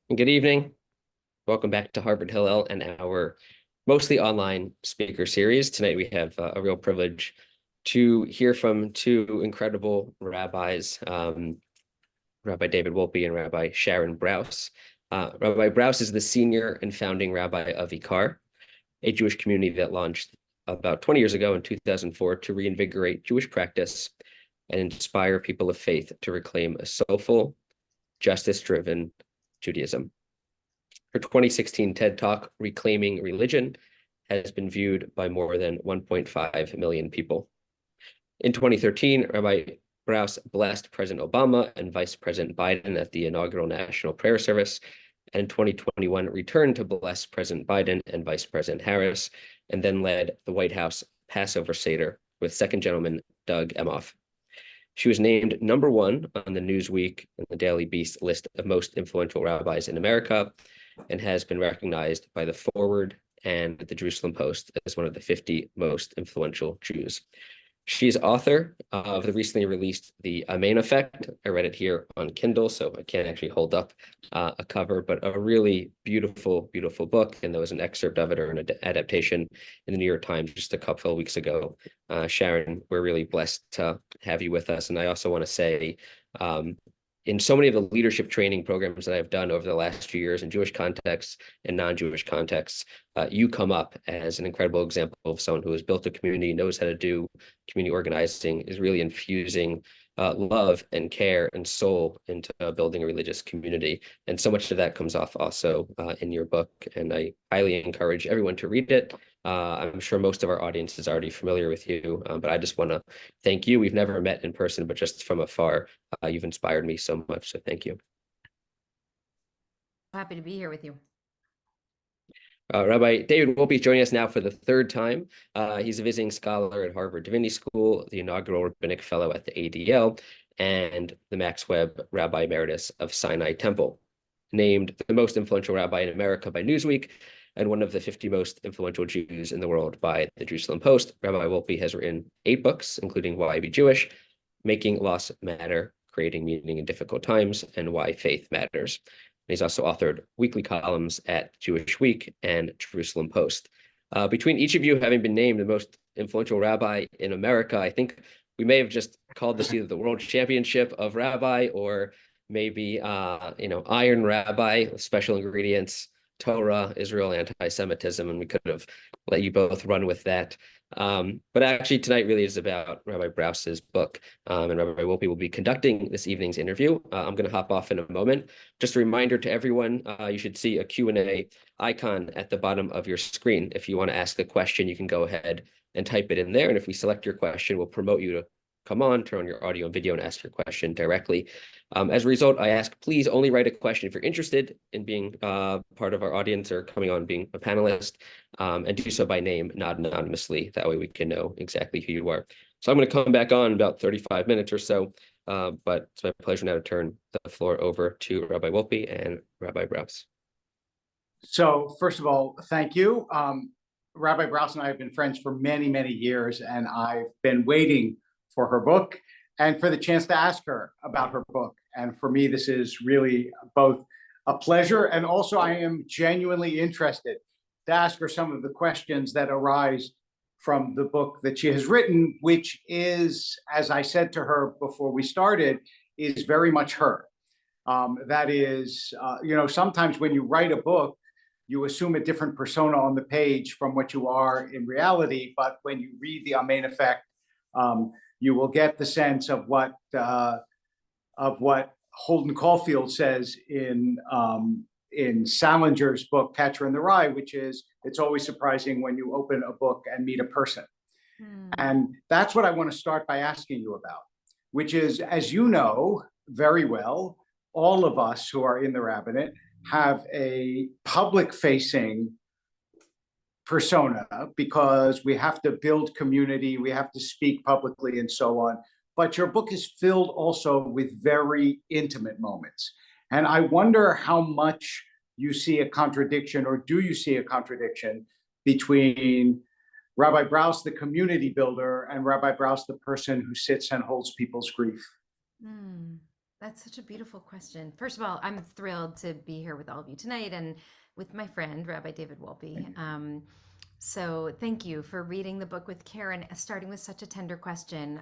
And good evening. Welcome back to Harvard Hillel and our mostly online speaker series. Tonight we have a real privilege to hear from two incredible rabbis, Rabbi David Wolpe and Rabbi Sharon Brous. Rabbi Brous is the senior and founding rabbi of Ikar, a Jewish community that launched about 20 years ago in 2004 to reinvigorate Jewish practice and inspire people of faith to reclaim a soulful, justice-driven Judaism. Her 2016 TED Talk, Reclaiming Religion, has been viewed by more than 1.5 million people. In 2013, Rabbi Brous blessed President Obama and Vice President Biden at the inaugural National Prayer Service, and in 2021 returned to bless President Biden and Vice President Harris, and then led the White House Passover Seder with Second Gentleman Doug Emhoff. She was named #1 on the Newsweek and the Daily Beast list of most influential rabbis in America, and has been recognized by the Forward and the Jerusalem Post as one of the 50 most influential Jews. She's author of the recently released The Amen Effect. I read it here on Kindle, so I can't actually hold up a cover, but a really beautiful, beautiful book. And there was an excerpt of it or an adaptation in the New York Times just a couple of weeks ago. Sharon, we're really blessed to have you with us. And I also want to say, in so many of the leadership training programs that I've done over the last few years in Jewish contexts and non-Jewish contexts, you come up as an incredible example of someone who has built a community, knows how to do community organizing, is really infusing love and care and soul into building a religious community. And so much of that comes off also in your book. And I highly encourage everyone to read it. I'm sure most of our audience is already familiar with you, but I just want to thank you. We've never met in person, but just from afar, you've inspired me so much. So thank you. Happy to be here with you. Rabbi David Wolpe is joining us now for the third time. He's a visiting scholar at Harvard Divinity School, the inaugural rabbinic fellow at the ADL, and the Max Webb Rabbi Emeritus of Sinai Temple. Named the most influential rabbi in America by Newsweek, and one of the 50 most influential Jews in the world by the Jerusalem Post, Rabbi Wolpe has written 8 books, including Why I Be Jewish, Making Loss Matter, Creating Meaning in Difficult Times, and Why Faith Matters. He's also authored weekly columns at Jewish Week and Jerusalem Post. Between each of you having been named the most influential rabbi in America, I think we may have just called this either the World Championship of Rabbi or maybe, Iron Rabbi, special ingredients, Torah, Israel, anti-Semitism, and we could have let you both run with that. But actually tonight really is about Rabbi Brous's book, and Rabbi Wolpe will be conducting this evening's interview. I'm going to hop off in a moment. Just a reminder to everyone, you should see a Q&A icon at the bottom of your screen. If you want to ask a question, you can go ahead and type it in there. And if we select your question, we'll promote you to come on, turn on your audio and video and ask your question directly. As a result, I ask, please only write a question if you're interested in being part of our audience or coming on being a panelist, and do so by name, not anonymously. That way we can know exactly who you are. So I'm going to come back on in about 35 minutes or so, but it's my pleasure now to turn the floor over to Rabbi Wolpe and Rabbi Brous. So first of all, thank you. Rabbi Brous and I have been friends for many, many years, and I've been waiting for her book and for the chance to ask her about her book. And for me, this is really both a pleasure and also I am genuinely interested to ask her some of the questions that arise from the book that she has written, which is, as I said to her before we started, is very much her. That is, sometimes when you write a book, you assume a different persona on the page from what you are in reality. But when you read The Amen Effect, you will get the sense of what Holden Caulfield says in Salinger's book Catcher in the Rye, which is, it's always surprising when you open a book and meet a person. And that's what I want to start by asking you about, which is, as you know very well, all of us who are in the rabbinate have a public-facing persona because we have to build community, we have to speak publicly and so on. But your book is filled also with very intimate moments. And I wonder how much you see a contradiction, or do you see a contradiction between Rabbi Brous, the community builder, and Rabbi Brous, the person who sits and holds people's grief? That's such a beautiful question. First of all, I'm thrilled to be here with all of you tonight and with my friend, Rabbi David Wolpe. So thank you for reading the book with Karen, starting with such a tender question.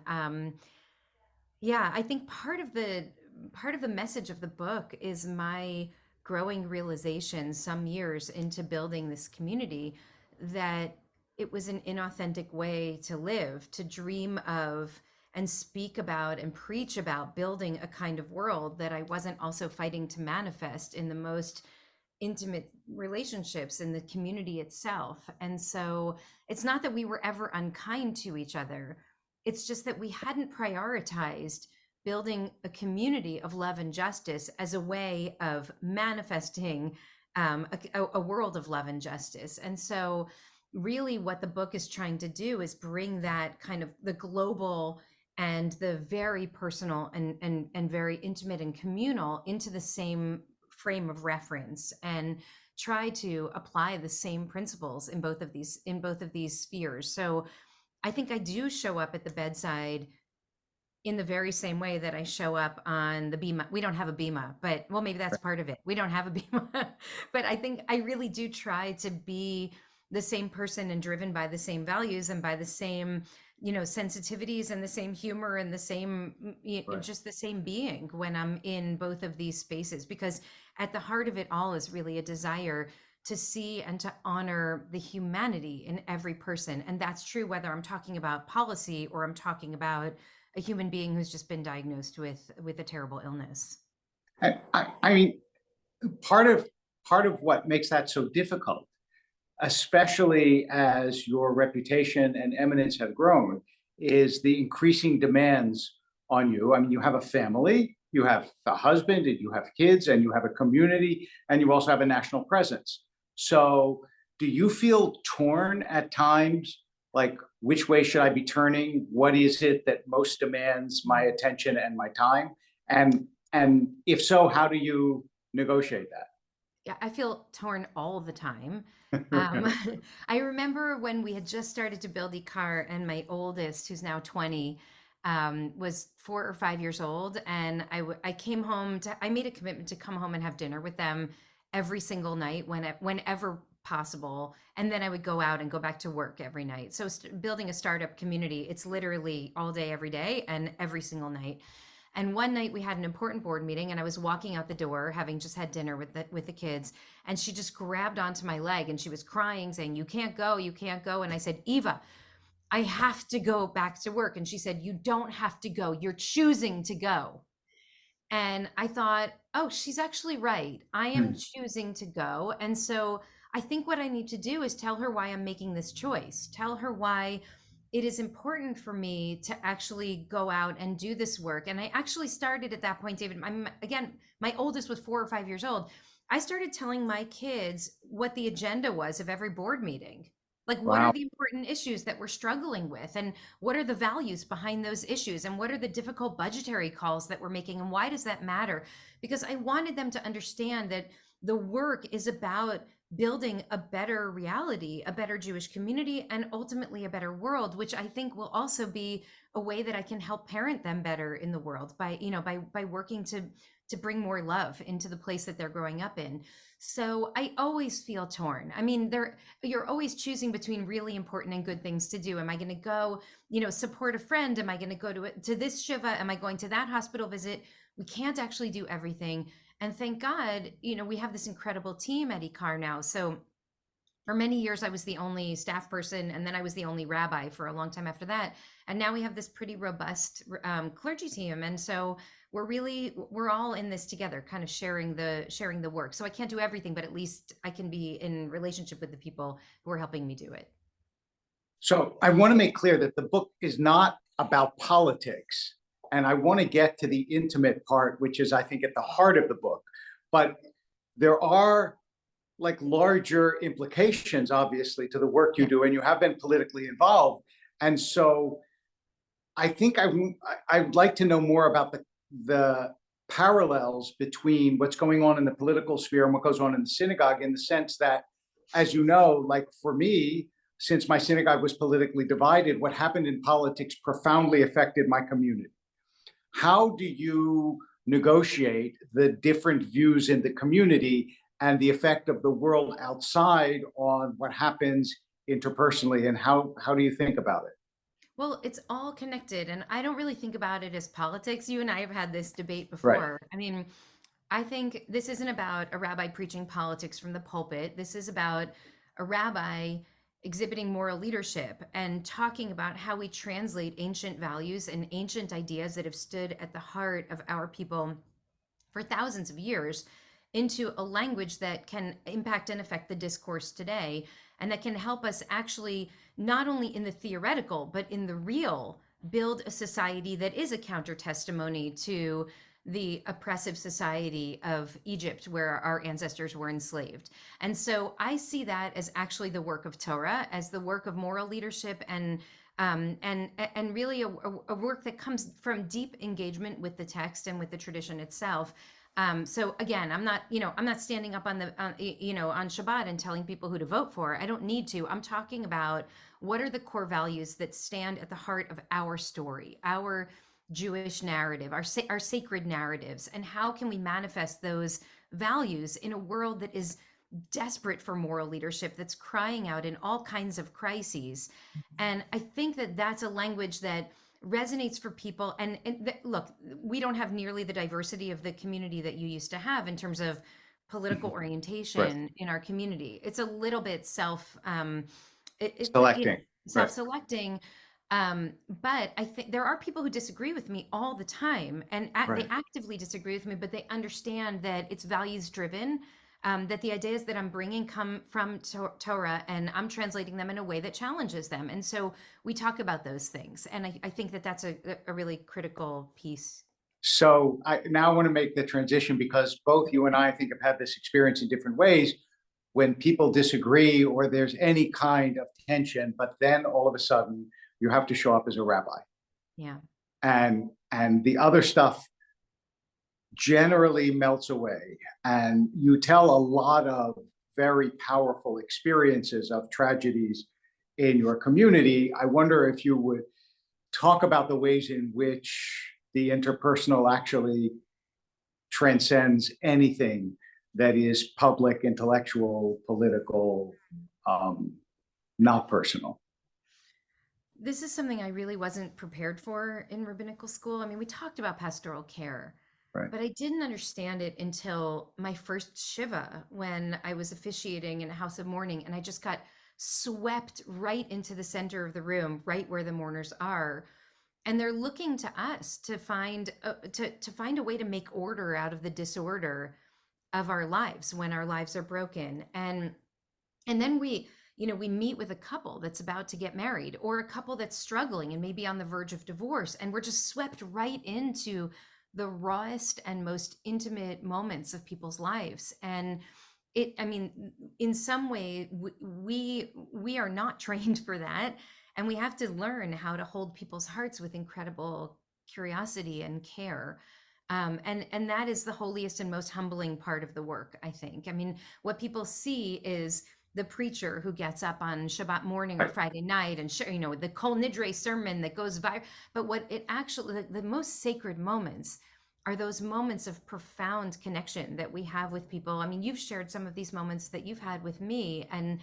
Yeah, I think part of the message of the book is my growing realization some years into building this community that it was an inauthentic way to live, to dream of and speak about and preach about building a kind of world that I wasn't also fighting to manifest in the most intimate relationships in the community itself. And so it's not that we were ever unkind to each other. It's just that we hadn't prioritized building a community of love and justice as a way of manifesting a world of love and justice. And so really what the book is trying to do is bring that kind of the global and the very personal and very intimate and communal into the same frame of reference, and try to apply the same principles in both of these spheres. So I think I do show up at the bedside in the very same way that I show up on the bima. We don't have a bima, but well, maybe that's part of it. We don't have a bima, but I think I really do try to be the same person and driven by the same values and by the same, sensitivities and the same humor and the same, Right. just the same being when I'm in both of these spaces, because at the heart of it all is really a desire to see and to honor the humanity in every person. And that's true whether I'm talking about policy or I'm talking about a human being who's just been diagnosed with a terrible illness. I mean, part of what makes that so difficult, especially as your reputation and eminence have grown, is the increasing demands on you. I mean, you have a family, you have a husband, and you have kids, and you have a community, and you also have a national presence. So, do you feel torn at times? Like, which way should I be turning? What is it that most demands my attention and my time? And if so, how do you negotiate Yeah, I feel torn all the time. Um, that? I remember when we had just started to build Ikar, and my oldest, who's now 20, was 4 or 5 years old, and I came home I made a commitment to come home and have dinner with them every single night whenever possible, and then I would go out and go back to work every night. So building a startup community, it's literally all day, every day, and every single night. And one night we had an important board meeting, and I was walking out the door, having just had dinner with the kids, and she just grabbed onto my leg and she was crying, saying, "You can't go, you can't go." And I said, "Eva, I have to go back to work." And she said, "You don't have to go. You're choosing to go." And I thought, oh, she's actually right. I am choosing to go. And so I think what I need to do is tell her why I'm making this choice, tell her why it is important for me to actually go out and do this work. And I actually started at that point, David. Again, my oldest was 4 or 5 years old. I started telling my kids what the agenda was of every board meeting. Like, what are Wow. the important issues that we're struggling with? And what are the values behind those issues? And what are the difficult budgetary calls that we're making? And why does that matter? Because I wanted them to understand that the work is about building a better reality, a better Jewish community, and ultimately a better world, which I think will also be a way that I can help parent them better in the world by working to bring more love into the place that they're growing up in. So I always feel torn. I mean, you're always choosing between really important and good things to do. Am I going to go, support a friend? Am I going to go to this shiva? Am I going to that hospital visit? We can't actually do everything. And thank God, we have this incredible team at Ikar now. So for many years, I was the only staff person, and then I was the only rabbi for a long time after that. And now we have this pretty robust clergy team. And so we're all in this together, kind of sharing the work. So I can't do everything, but at least I can be in relationship with the people who are helping me do it. So I want to make clear that the book is not about politics. And I want to get to the intimate part, which is, I think, at the heart of the book. But there are like larger implications, obviously, to the work you Yeah. do, and you have been politically involved. And so I think I'd like to know more about the parallels between what's going on in the political sphere and what goes on in the synagogue, in the sense that, as you know, like for me, since my synagogue was politically divided, what happened in politics profoundly affected my community. How do you negotiate the different views in the community and the effect of the world outside on what happens interpersonally, and how do you think about it? Well, it's all connected, and I don't really think about it as politics. You and I have had this debate Right. before. I mean, I think this isn't about a rabbi preaching politics from the pulpit. This is about a rabbi exhibiting moral leadership and talking about how we translate ancient values and ancient ideas that have stood at the heart of our people for thousands of years into a language that can impact and affect the discourse today, and that can help us actually, not only in the theoretical, but in the real, build a society that is a counter testimony to the oppressive society of Egypt, where our ancestors were enslaved. And so I see that as actually the work of Torah, as the work of moral leadership, and really a work that comes from deep engagement with the text and with the tradition itself. So again, I'm not standing up on Shabbat and telling people who to vote for. I don't need to. I'm talking about what are the core values that stand at the heart of our story, our Jewish narrative, our sacred narratives, and how can we manifest those values in a world that is desperate for moral leadership, that's crying out in all kinds of crises. And I think that that's a language that resonates for people. And look, we don't have nearly the diversity of the community that you used to have in terms of political orientation in our community. It's a little bit Selecting. self-selecting. But I think there are people who disagree with me all the time, and they actively disagree with me, but they understand that it's values driven, that the ideas that I'm bringing come from Torah, and I'm translating them in a way that challenges them. And so we talk about those things. And I think that that's a really critical piece. So I now want to make the transition, because both you and I think have had this experience in different ways. When people disagree or there's any kind of tension, but then all of a sudden you have to show up as a rabbi. Yeah. And the other stuff generally melts away, and you tell a lot of very powerful experiences of tragedies in your community. I wonder if you would talk about the ways in which the interpersonal actually transcends anything that is public, intellectual, political, not personal. This is something I really wasn't prepared for in rabbinical school. I mean, we talked about pastoral care, but I didn't understand it until my first Shiva, when I was officiating in a house of mourning, and I just got swept right into the center of the room, right where the mourners are. And they're looking to us to find a way to make order out of the disorder of our lives when our lives are broken. And then we meet with a couple that's about to get married, or a couple that's struggling and maybe on the verge of divorce, and we're just swept right into the rawest and most intimate moments of people's lives. And in some way, we are not trained for that, and we have to learn how to hold people's hearts with incredible curiosity and care. And that is the holiest and most humbling part of the work, I think. I mean, what people see is the preacher who gets up on Shabbat morning or Friday night and the Kol Nidre sermon that goes viral. But what it actually, the most sacred moments are those moments of profound connection that we have with people. I mean, you've shared some of these moments that you've had with me, and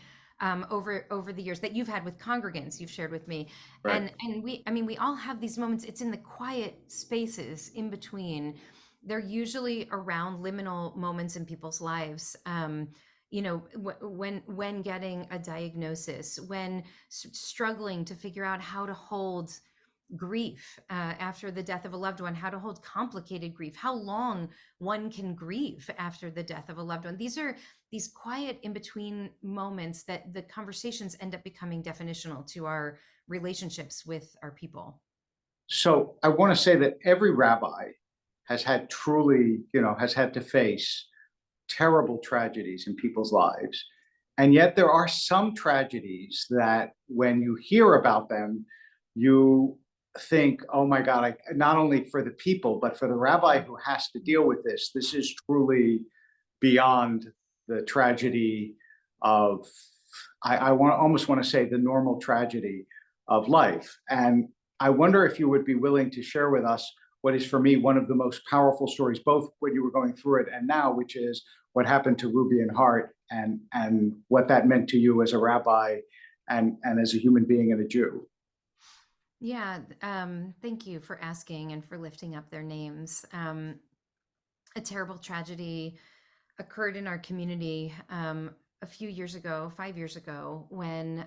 over the years that you've had with congregants, you've shared with me. And we all have these moments. It's in the quiet spaces in between. They're usually around liminal moments in people's lives. When getting a diagnosis, when struggling to figure out how to hold grief after the death of a loved one, how to hold complicated grief, how long one can grieve after the death of a loved one. These are these quiet in-between moments that the conversations end up becoming definitional to our relationships with our people. So I want to say that every rabbi has had to face terrible tragedies in people's lives. And yet there are some tragedies that when you hear about them, you think, oh my God, not only for the people, but for the rabbi who has to deal with this is truly beyond the tragedy of, almost want to say, the normal tragedy of life. And I wonder if you would be willing to share with us what is for me one of the most powerful stories, both when you were going through it and now, which is what happened to Ruby and Hart, and what that meant to you as a rabbi and as a human being and a Jew. Yeah, thank you for asking and for lifting up their names. A terrible tragedy occurred in our community a few years ago, 5 years ago, when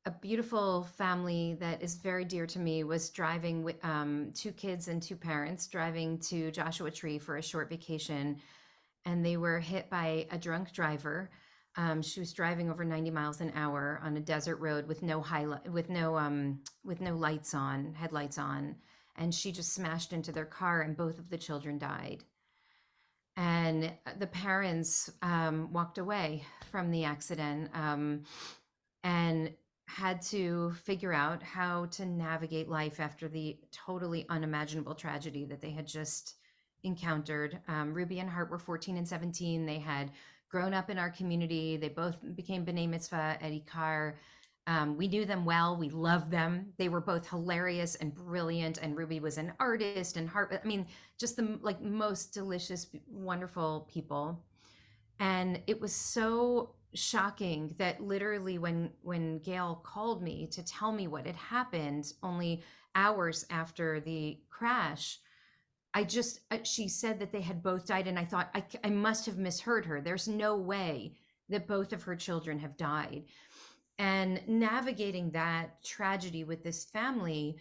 a beautiful family that is very dear to me was driving with 2 kids and 2 parents, driving to Joshua Tree for a short vacation, and they were hit by a drunk driver. She was driving over 90 miles an hour on a desert road with no lights on, headlights on, and she just smashed into their car, and both of the children died. And the parents walked away from the accident and had to figure out how to navigate life after the totally unimaginable tragedy that they had just encountered. Ruby and Hart were 14 and 17. They had grown up in our community. They both became B'nai Mitzvah at Ikar. We knew them well. We loved them. They were both hilarious and brilliant. And Ruby was an artist, and Hart, I mean, just the most delicious, wonderful people. And it was so shocking that literally when Gail called me to tell me what had happened only hours after the crash, she said that they had both died, and I thought, I must have misheard her. There's no way that both of her children have died. And navigating that tragedy with this family,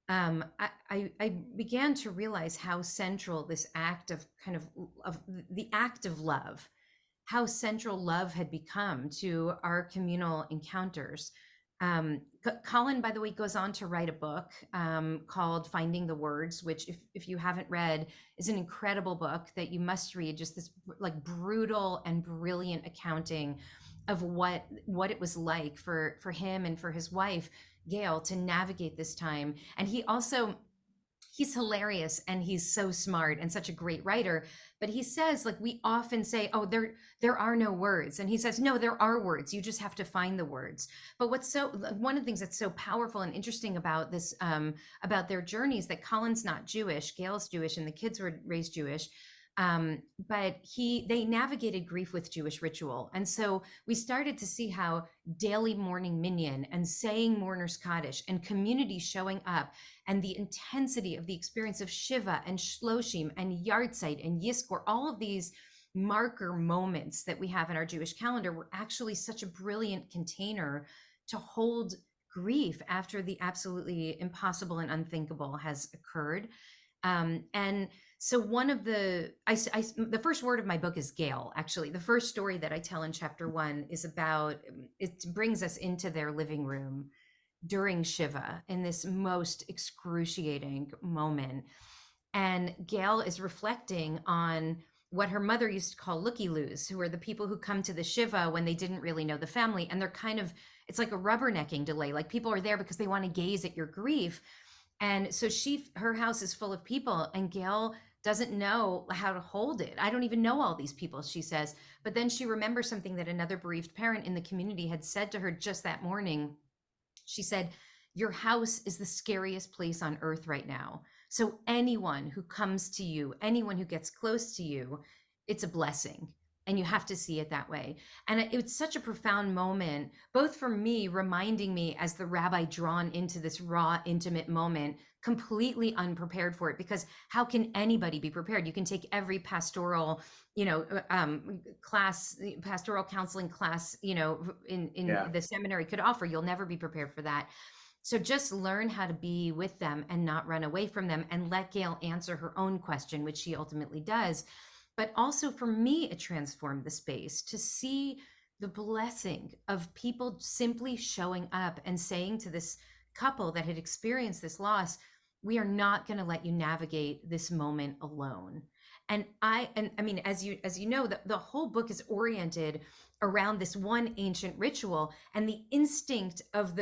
I began to realize how central this act of the act of love, how central love had become to our communal encounters. Colin, by the way, goes on to write a book called Finding the Words, which if you haven't read, is an incredible book that you must read. Just this brutal and brilliant accounting of what it was like for him and for his wife, Gail, to navigate this time. And he's hilarious, and he's so smart and such a great writer. But he says, we often say, oh, there are no words. And he says, no, there are words. You just have to find the words. But one of the things that's so powerful and interesting about this, about their journeys, that Colin's not Jewish, Gail's Jewish, and the kids were raised Jewish. But they navigated grief with Jewish ritual. And so we started to see how daily morning minyan and saying Mourner's Kaddish and community showing up and the intensity of the experience of Shiva and Shloshim and Yartzeit and Yizkor, all of these marker moments that we have in our Jewish calendar were actually such a brilliant container to hold grief after the absolutely impossible and unthinkable has occurred. And so one of the first word of my book is Gail. Actually, the first story that I tell in chapter 1 is about, it brings us into their living room during Shiva in this most excruciating moment. And Gail is reflecting on what her mother used to call looky-loos, who are the people who come to the Shiva when they didn't really know the family. And they're it's like a rubbernecking delay. Like, people are there because they want to gaze at your grief. And so her house is full of people, and Gail doesn't know how to hold it. I don't even know all these people, she says. But then she remembers something that another bereaved parent in the community had said to her just that morning. She said, your house is the scariest place on earth right now. So anyone who comes to you, anyone who gets close to you, it's a blessing. And you have to see it that way. And it was such a profound moment, both for me, reminding me as the rabbi drawn into this raw, intimate moment, completely unprepared for it, because how can anybody be prepared? You can take every pastoral, class, pastoral counseling class, in the seminary could offer. You'll never be prepared for that. So just learn how to be with them and not run away from them, and let Gail answer her own question, which she ultimately does. But also for me, it transformed the space to see the blessing of people simply showing up and saying to this couple that had experienced this loss, we are not going to let you navigate this moment alone. And I mean, as you know, the whole book is oriented around this one ancient ritual, and the instinct of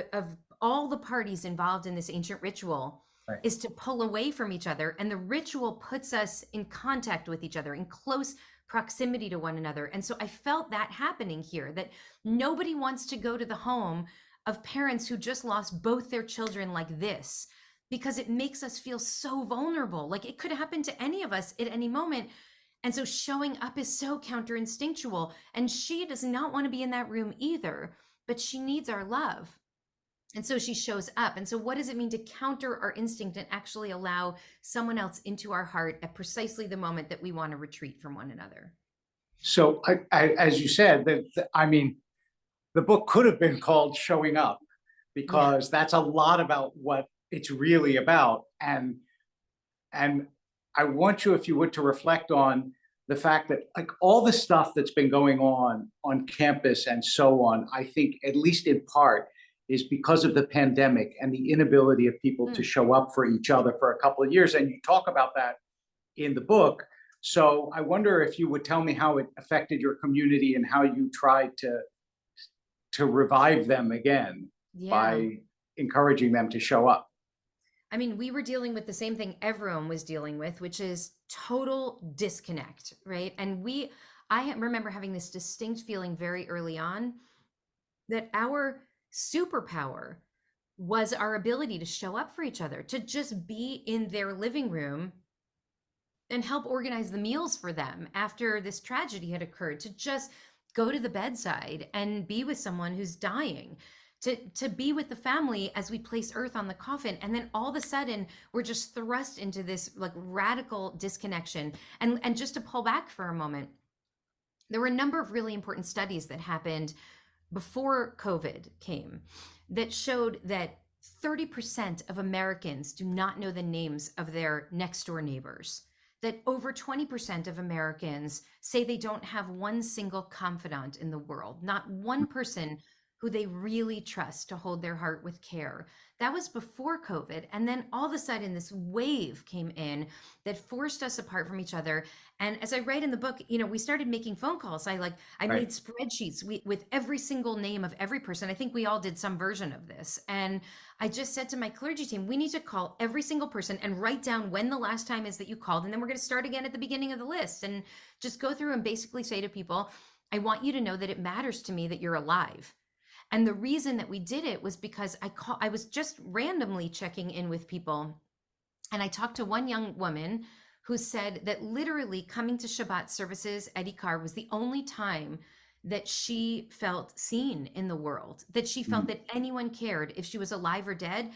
all the parties involved in this ancient ritual is to pull away from each other. And the ritual puts us in contact with each other, in close proximity to one another. And so I felt that happening here, that nobody wants to go to the home of parents who just lost both their children like this, because it makes us feel so vulnerable. Like it could happen to any of us at any moment. And so showing up is so counter instinctual. And she does not want to be in that room either, but she needs our love. And so she shows up. And so what does it mean to counter our instinct and actually allow someone else into our heart at precisely the moment that we want to retreat from one another? So as you said, I mean, the book could have been called Showing Up, because that's a lot about what it's really about. And I want you, if you would, to reflect on the fact that like all the stuff that's been going on campus and so on, I think at least in part is because of the pandemic and the inability of people to show up for each other for a couple of years. And you talk about that in the book. So I wonder if you would tell me how it affected your community and how you tried to revive them again by encouraging them to show up. I mean, we were dealing with the same thing everyone was dealing with, which is total disconnect, right? And I remember having this distinct feeling very early on that our superpower was our ability to show up for each other, to just be in their living room and help organize the meals for them after this tragedy had occurred, to just go to the bedside and be with someone who's dying, to be with the family as we place earth on the coffin. And then all of a sudden we're just thrust into this like radical disconnection. And just to pull back for a moment, there were a number of really important studies that happened before COVID came that showed that 30% of Americans do not know the names of their next door neighbors, that over 20% of Americans say they don't have one single confidant in the world, not one person who they really trust to hold their heart with care. That was before COVID. And then all of a sudden this wave came in that forced us apart from each other. And as I write in the book, we started making phone calls. I made spreadsheets with every single name of every person. I think we all did some version of this. And I just said to my clergy team, we need to call every single person and write down when the last time is that you called. And then we're going to start again at the beginning of the list and just go through and basically say to people, I want you to know that it matters to me that you're alive. And the reason that we did it was because I was just randomly checking in with people. And I talked to one young woman who said that literally coming to Shabbat services at Ikar was the only time that she felt seen in the world, that she felt that anyone cared if she was alive or dead.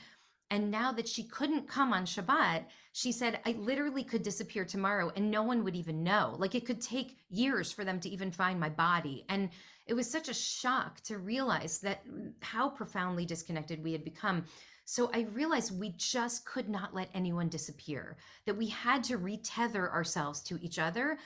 And now that she couldn't come on Shabbat, she said, I literally could disappear tomorrow and no one would even know. Like it could take years for them to even find my body. And it was such a shock to realize that how profoundly disconnected we had become. So I realized we just could not let anyone disappear, that we had to retether ourselves to each other.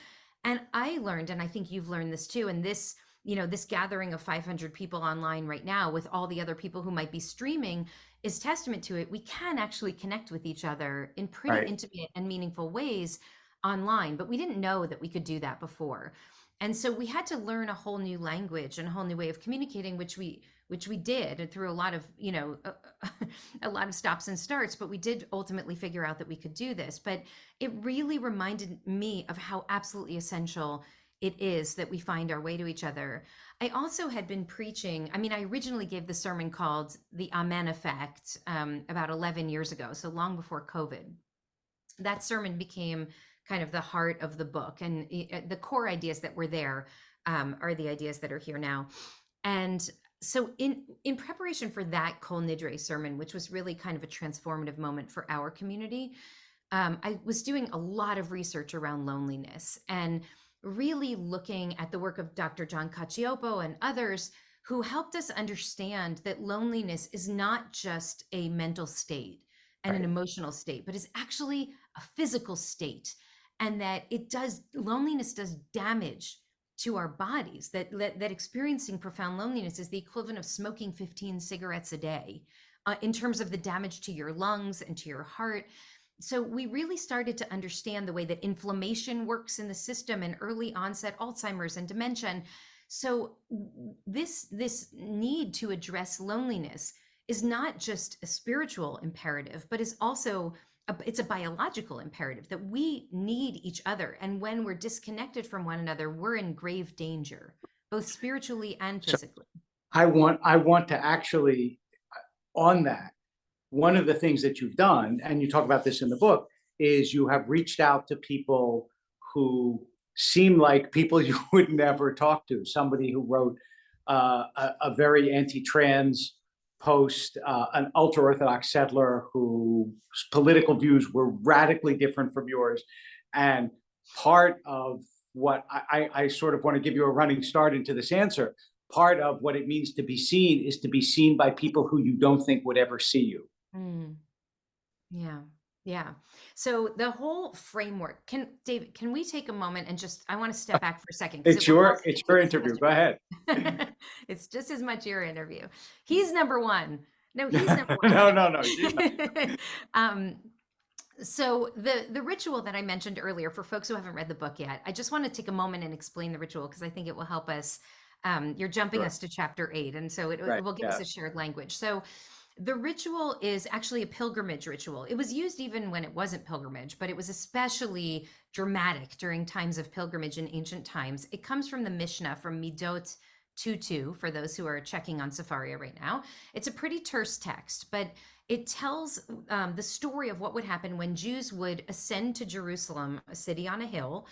And I learned, and I think you've learned this too, and this, this gathering of 500 people online right now with all the other people who might be streaming is testament to it. We can actually connect with each other in pretty intimate and meaningful ways online, but we didn't know that we could do that before. And so we had to learn a whole new language and a whole new way of communicating, which we did through a lot of, a lot of stops and starts, but we did ultimately figure out that we could do this. But it really reminded me of how absolutely essential it is that we find our way to each other. I also had been preaching, I originally gave the sermon called The Amen Effect about 11 years ago, so long before COVID. That sermon became kind of the heart of the book, and the core ideas that were there are the ideas that are here now. And so in preparation for that Kol Nidre sermon, which was really kind of a transformative moment for our community, I was doing a lot of research around loneliness and really looking at the work of Dr. John Cacioppo and others who helped us understand that loneliness is not just a mental state and an emotional state, but is actually a physical state. And that loneliness does damage to our bodies, that experiencing profound loneliness is the equivalent of smoking 15 cigarettes a day in terms of the damage to your lungs and to your heart. So we really started to understand the way that inflammation works in the system and early onset Alzheimer's and dementia. So this need to address loneliness is not just a spiritual imperative, but is also it's a biological imperative that we need each other. And when we're disconnected from one another, we're in grave danger, both spiritually and physically. So I want to actually, on that, one of the things that you've done, and you talk about this in the book, is you have reached out to people who seem like people you would never talk to. Somebody who wrote a very anti-trans post, an ultra-Orthodox settler whose political views were radically different from yours. And part of what I sort of want to give you a running start into this answer. Part of what it means to be seen is to be seen by people who you don't think would ever see you. Mm. Yeah. Yeah. So the whole framework, David, can we take a moment and just, I want to step back for a second. It's your interview. Go ahead. It's just as much your interview. He's number one. No, he's number one. No. So the ritual that I mentioned earlier, for folks who haven't read the book yet, I just want to take a moment and explain the ritual because I think it will help us. You're jumping us to chapter 8, and so it will give us a shared language. So the ritual is actually a pilgrimage ritual. It was used even when it wasn't pilgrimage, but it was especially dramatic during times of pilgrimage in ancient times. It comes from the Mishnah, from Midot 2:2, for those who are checking on Sefaria right now. It's a pretty terse text, but it tells the story of what would happen when Jews would ascend to Jerusalem, a city on a hill,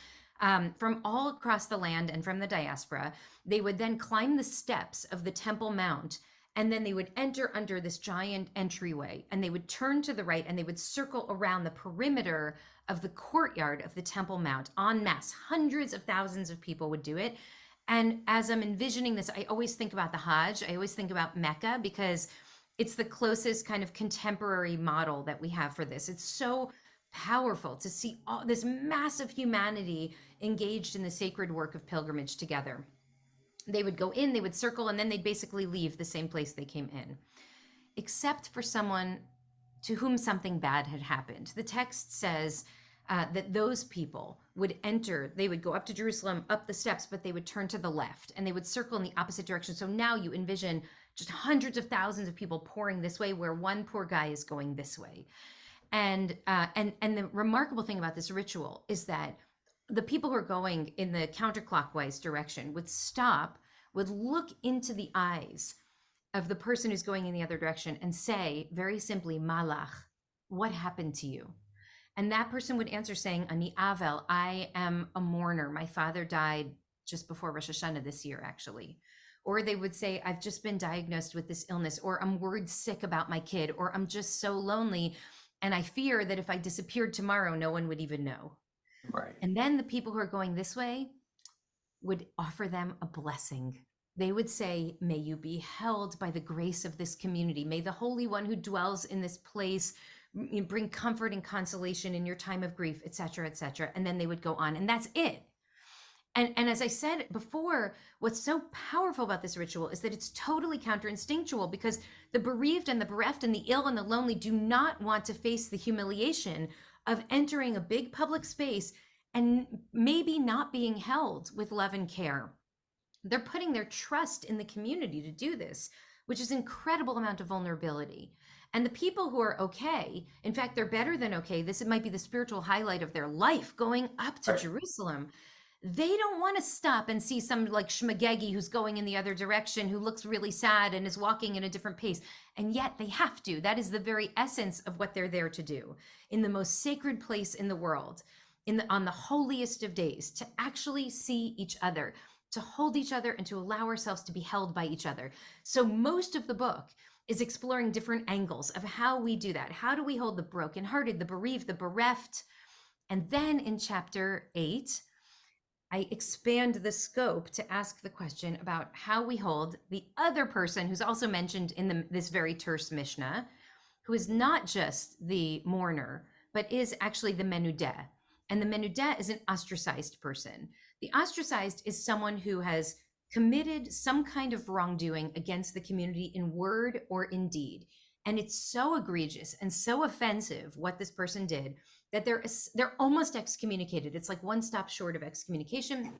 from all across the land and from the diaspora. They would then climb the steps of the Temple Mount, and then they would enter under this giant entryway, and they would turn to the right, and they would circle around the perimeter of the courtyard of the Temple Mount en masse. Hundreds of thousands of people would do it. And as I'm envisioning this, I always think about the Hajj. I always think about Mecca, because it's the closest kind of contemporary model that we have for this. It's so powerful to see all this massive humanity engaged in the sacred work of pilgrimage together. They would go in, they would circle, and then they'd basically leave the same place they came in, except for someone to whom something bad had happened. The text says that those people would enter, they would go up to Jerusalem, up the steps, but they would turn to the left, and they would circle in the opposite direction. So now you envision just hundreds of thousands of people pouring this way, where one poor guy is going this way. And the remarkable thing about this ritual is that the people who are going in the counterclockwise direction would stop, would look into the eyes of the person who's going in the other direction and say very simply, Malach, what happened to you? And that person would answer saying, Ani Avel, I am a mourner. My father died just before Rosh Hashanah this year, actually. Or they would say, I've just been diagnosed with this illness, or I'm worried sick about my kid, or I'm just so lonely, and I fear that if I disappeared tomorrow, no one would even know. Right. And then the people who are going this way would offer them a blessing. They would say, may you be held by the grace of this community. May the Holy One who dwells in this place bring comfort and consolation in your time of grief, etc., etc. And then they would go on, and that's it. And as I said before, what's so powerful about this ritual is that it's totally counterinstinctual, because the bereaved and the bereft and the ill and the lonely do not want to face the humiliation of entering a big public space and maybe not being held with love and care. They're putting their trust in the community to do this, which is an incredible amount of vulnerability. And the people who are okay, in fact, they're better than okay. This might be the spiritual highlight of their life, going up to Jerusalem. They don't want to stop and see some like shmagegi who's going in the other direction, who looks really sad and is walking at a different pace. And yet they have to. That is the very essence of what they're there to do in the most sacred place in the world, on the holiest of days, to actually see each other, to hold each other, and to allow ourselves to be held by each other. So most of the book is exploring different angles of how we do that. How do we hold the brokenhearted, the bereaved, the bereft? And then in chapter 8, I expand the scope to ask the question about how we hold the other person who's also mentioned in this very terse Mishnah, who is not just the mourner, but is actually the menudeh. And the menudeh is an ostracized person. The ostracized is someone who has committed some kind of wrongdoing against the community in word or in deed. And it's so egregious and so offensive what this person did that they're almost excommunicated. It's like one stop short of excommunication.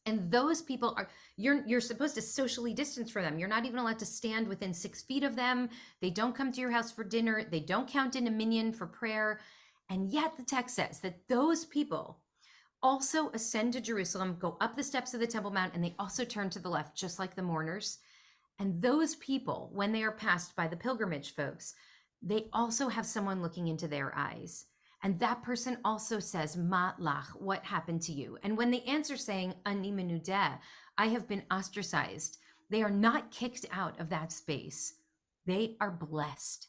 And those people are, you're supposed to socially distance from them. You're not even allowed to stand within 6 feet of them. They don't come to your house for dinner. They don't count in a minyan for prayer. And yet the text says that those people also ascend to Jerusalem, go up the steps of the Temple Mount, and they also turn to the left, just like the mourners. And those people, when they are passed by the pilgrimage folks, they also have someone looking into their eyes. And that person also says, Ma lach, what happened to you? And when they answer saying, Ani menudeh, I have been ostracized, they are not kicked out of that space. They are blessed.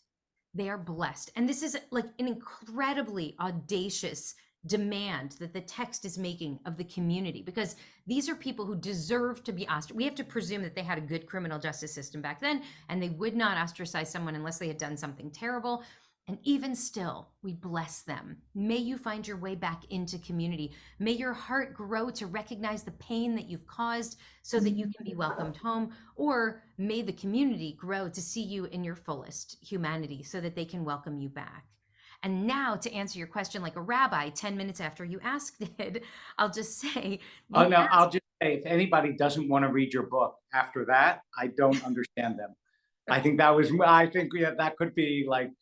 They are blessed. And this is like an incredibly audacious demand that the text is making of the community, because these are people who deserve to be ostracized. We have to presume that they had a good criminal justice system back then, and they would not ostracize someone unless they had done something terrible. And even still, we bless them. May you find your way back into community. May your heart grow to recognize the pain that you've caused so that you can be welcomed home. Or may the community grow to see you in your fullest humanity so that they can welcome you back. And now, to answer your question like a rabbi, 10 minutes after you asked it, I'll just say, Oh, no, I'll just say, if anybody doesn't want to read your book after that, I don't understand them. I think yeah, that could be like,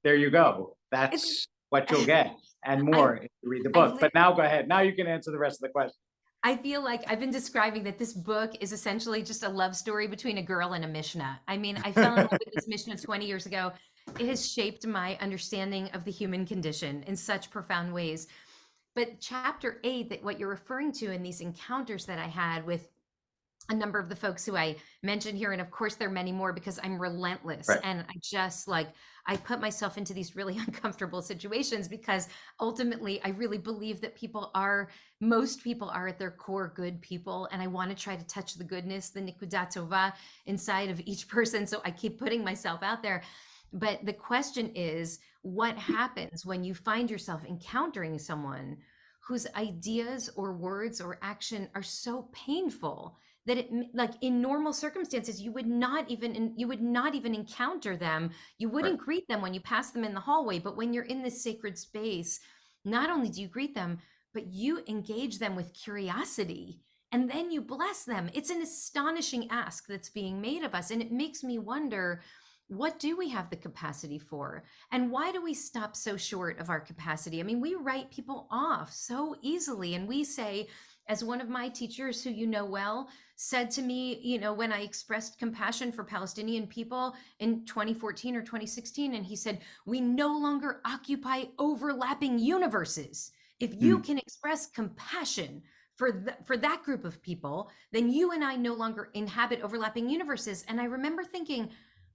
there you go. That's what you'll get and more if you read the book. But now go ahead. Now you can answer the rest of the question. I feel like I've been describing that this book is essentially just a love story between a girl and a Mishnah. I mean, I fell in love with this Mishnah 20 years ago. It has shaped my understanding of the human condition in such profound ways. But chapter 8, that what you're referring to in these encounters that I had with a number of the folks who I mentioned here, and of course there are many more because I'm relentless, Right. and I just I put myself into these really uncomfortable situations because ultimately I really believe that most people are at their core good people, and I want to try to touch the goodness, the nikudat tova inside of each person. So I keep putting myself out there. But the question is, what happens when you find yourself encountering someone whose ideas or words or action are so painful that it, like in normal circumstances, you would not even encounter them. You wouldn't greet them when you pass them in the hallway, but when you're in this sacred space, not only do you greet them, but you engage them with curiosity, and then you bless them. It's an astonishing ask that's being made of us, and it makes me wonder, what do we have the capacity for? And why do we stop so short of our capacity? I mean, we write people off so easily, and we say, as one of my teachers who you know well said to me, when I expressed compassion for Palestinian people in 2014 or 2016, and he said, we no longer occupy overlapping universes. If you can express compassion for that group of people, then you and I no longer inhabit overlapping universes. And I remember thinking,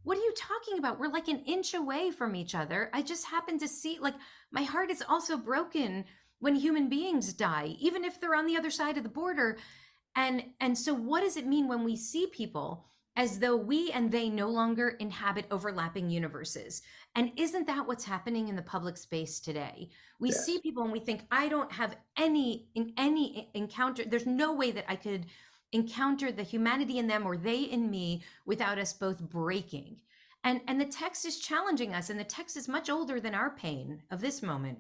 what are you talking about? We're like an inch away from each other. I just happen to see, like, my heart is also broken when human beings die, even if they're on the other side of the border. And so what does it mean when we see people as though we and they no longer inhabit overlapping universes? And isn't that what's happening in the public space today? We see people and we think, I don't have any encounter. There's no way that I could encounter the humanity in them or they in me without us both breaking. And the text is challenging us, and the text is much older than our pain of this moment,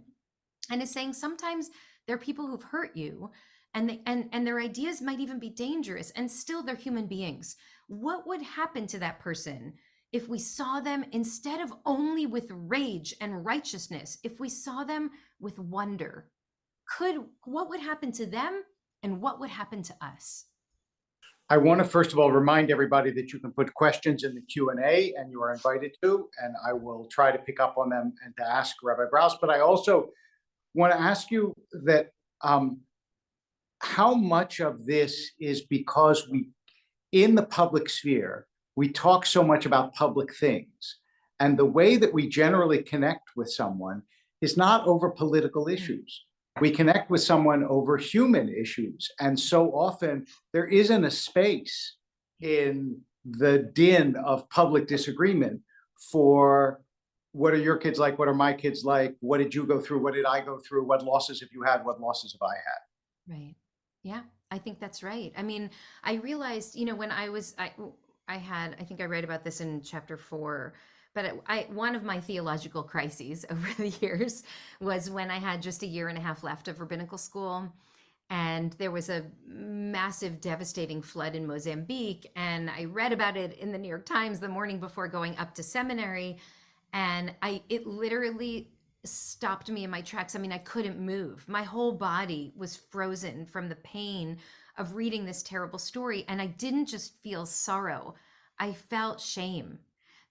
and is saying sometimes there are people who've hurt you, and their ideas might even be dangerous, and still they're human beings. What would happen to that person if we saw them, instead of only with rage and righteousness, if we saw them with wonder? What would happen to them, and what would happen to us? I want to first of all remind everybody that you can put questions in the Q&A, and you are invited to, and I will try to pick up on them and to ask Rabbi Brous. But I also want to ask you that how much of this is because in the public sphere, we talk so much about public things, and the way that we generally connect with someone is not over political issues. We connect with someone over human issues. And so often there isn't a space in the din of public disagreement for, what are your kids like? What are my kids like? What did you go through? What did I go through? What losses have you had? What losses have I had? Right. Yeah, I think that's right. I mean, I realized, when I think I read about this in chapter 4, but one of my theological crises over the years was when I had just a year and a half left of rabbinical school, and there was a massive, devastating flood in Mozambique, and I read about it in the New York Times the morning before going up to seminary, and it literally stopped me in my tracks. I mean, I couldn't move. My whole body was frozen from the pain of reading this terrible story, and I didn't just feel sorrow. I felt shame,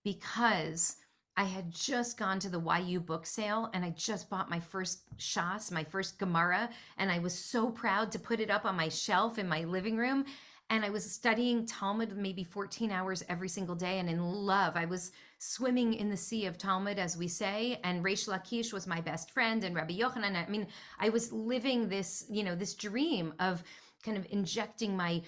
because I had just gone to the YU book sale and I just bought my first Shas, my first Gemara, and I was so proud to put it up on my shelf in my living room. And I was studying Talmud maybe 14 hours every single day and in love. I was swimming in the sea of Talmud, as we say, and Reish Lakish was my best friend and Rabbi Yochanan. I mean, I was living this, this dream of kind of injecting my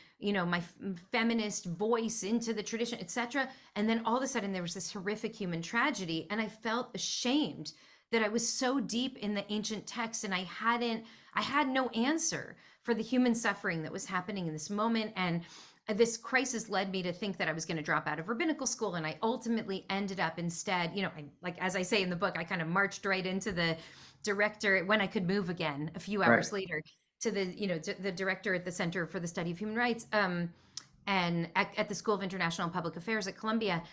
feminist voice into the tradition, etc. And then all of a sudden there was this horrific human tragedy, and I felt ashamed that I was so deep in the ancient text and I had no answer for the human suffering that was happening in this moment. And this crisis led me to think that I was going to drop out of rabbinical school, and I ultimately ended up instead, as I say in the book, I kind of marched right into the director when I could move again a few hours later, to the director at the Center for the Study of Human Rights, and at the School of International and Public Affairs at Columbia.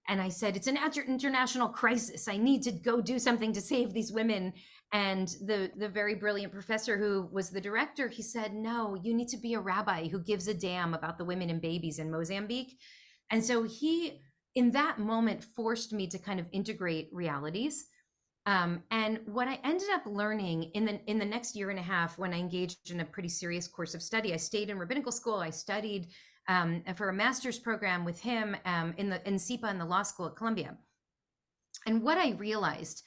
And I said, it's an international crisis. I need to go do something to save these women. And the very brilliant professor who was the director, he said, no, you need to be a rabbi who gives a damn about the women and babies in Mozambique. And so he, in that moment, forced me to kind of integrate realities. And what I ended up learning in the next year and a half, when I engaged in a pretty serious course of study, I stayed in rabbinical school. I studied for a master's program with him in SIPA in the law school at Columbia. And what I realized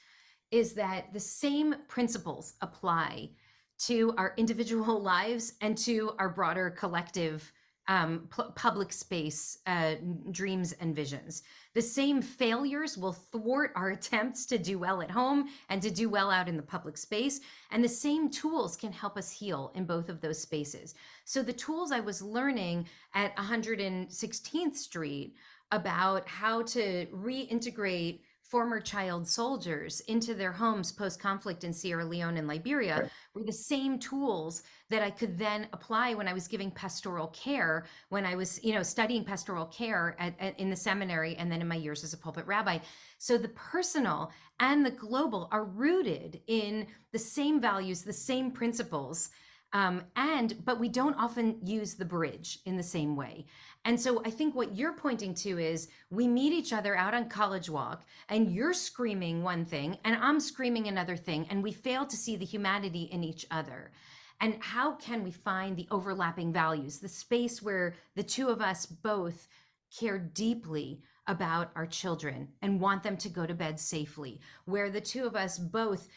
is that the same principles apply to our individual lives and to our broader collective public space dreams and visions. The same failures will thwart our attempts to do well at home and to do well out in the public space. And the same tools can help us heal in both of those spaces. So the tools I was learning at 116th Street about how to reintegrate former child soldiers into their homes post-conflict in Sierra Leone and Liberia were the same tools that I could then apply when I was giving pastoral care, when I was, studying pastoral care in the seminary, and then in my years as a pulpit rabbi. So the personal and the global are rooted in the same values, the same principles, but we don't often use the bridge in the same way. And so I think what you're pointing to is we meet each other out on College Walk and you're screaming one thing and I'm screaming another thing, and we fail to see the humanity in each other. And how can we find the overlapping values, the space where the two of us both care deeply about our children and want them to go to bed safely, where the two of us both,